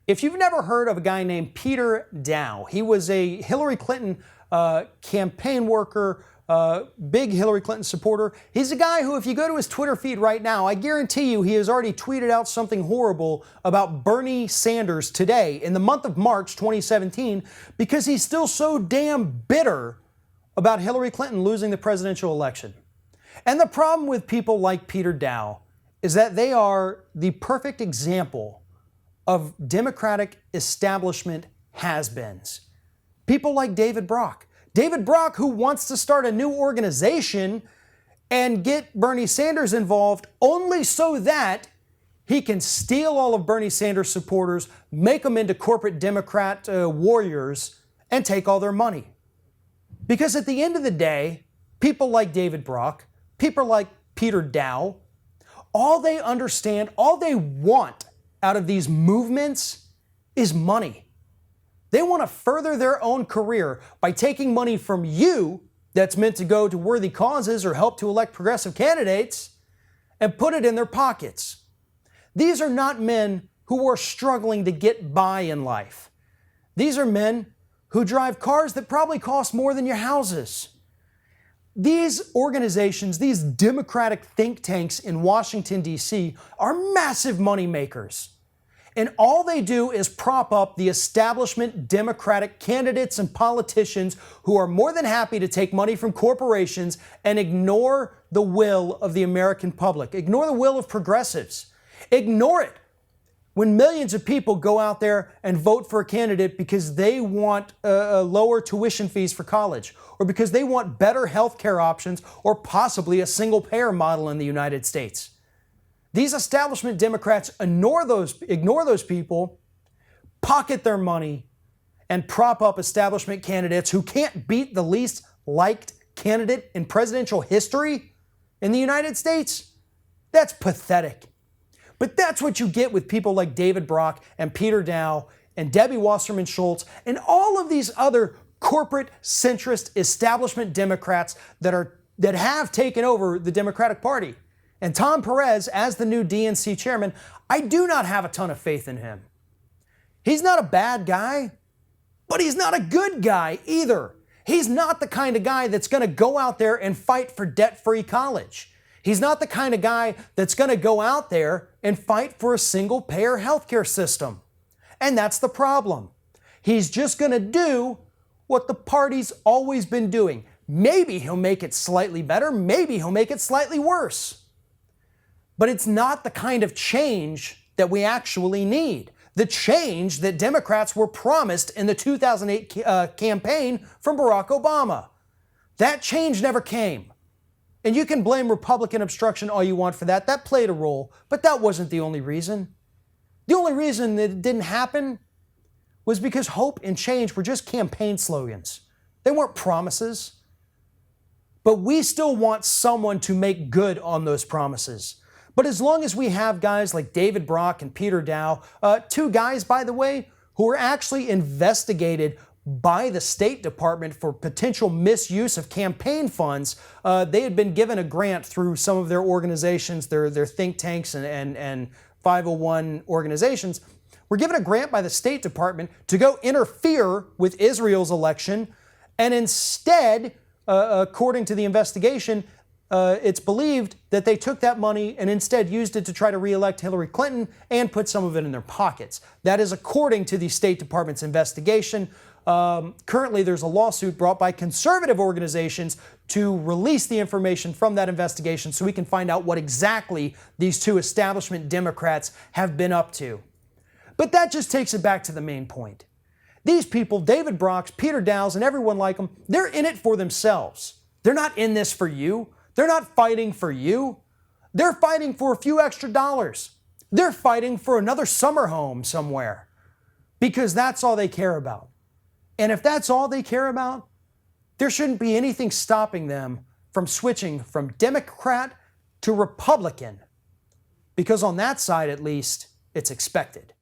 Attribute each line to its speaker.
Speaker 1: If you've never heard of a guy named Peter Dow, he was a Hillary Clinton campaign worker, big Hillary Clinton supporter. He's a guy who, if you go to his Twitter feed right now, I guarantee you he has already tweeted out something horrible about Bernie Sanders today in the month of March 2017 because he's still so damn bitter about Hillary Clinton losing the presidential election. And the problem with people like Peter Dow is that they are the perfect example of Democratic establishment has-beens. People like David Brock. David Brock, who wants to start a new organization and get Bernie Sanders involved only so that he can steal all of Bernie Sanders supporters, make them into corporate Democrat warriors, and take all their money. Because at the end of the day, people like David Brock, people like Peter Dow, all they understand, all they want out of these movements is money. They want to further their own career by taking money from you that's meant to go to worthy causes or help to elect progressive candidates and put it in their pockets. These are not men who are struggling to get by in life. These are men who drive cars that probably cost more than your houses. These organizations, these Democratic think tanks in Washington, D.C., are massive money makers. And all they do is prop up the establishment Democratic candidates and politicians who are more than happy to take money from corporations and ignore the will of the American public, ignore the will of progressives. Ignore it when millions of people go out there and vote for a candidate because they want lower tuition fees for college, or because they want better health care options, or possibly a single-payer model in the United States. These establishment Democrats ignore those people, pocket their money, and prop up establishment candidates who can't beat the least liked candidate in presidential history in the United States. That's pathetic. But that's what you get with people like David Brock and Peter Dow and Debbie Wasserman Schultz and all of these other corporate centrist establishment Democrats that have taken over the Democratic Party. And Tom Perez, as the new DNC chairman, I do not have a ton of faith in him. He's not a bad guy, but he's not a good guy either. He's not the kind of guy that's going to go out there and fight for debt-free college. He's not the kind of guy that's going to go out there and fight for a single-payer healthcare system. And that's the problem. He's just going to do what the party's always been doing. Maybe he'll make it slightly better. Maybe he'll make it slightly worse. But it's not the kind of change that we actually need. The change that Democrats were promised in the 2008 campaign from Barack Obama. That change never came. And you can blame Republican obstruction all you want for that. That played a role, but that wasn't the only reason. The only reason that it didn't happen was because hope and change were just campaign slogans. They weren't promises. But we still want someone to make good on those promises. But as long as we have guys like David Brock and Peter Dow, two guys, by the way, who were actually investigated by the State Department for potential misuse of campaign funds. They had been given a grant through some of their organizations, their think tanks and 501 organizations, were given a grant by the State Department to go interfere with Israel's election. And instead, according to the investigation, it's believed that they took that money and instead used it to try to re-elect Hillary Clinton and put some of it in their pockets. That is according to the State Department's investigation. Currently, there's a lawsuit brought by conservative organizations to release the information from that investigation so we can find out what exactly these two establishment Democrats have been up to. But that just takes it back to the main point. These people, David Brock, Peter Dow, and everyone like them, they're in it for themselves. They're not in this for you. They're not fighting for you. They're fighting for a few extra dollars. They're fighting for another summer home somewhere because that's all they care about. And if that's all they care about, there shouldn't be anything stopping them from switching from Democrat to Republican, because on that side, at least, it's expected.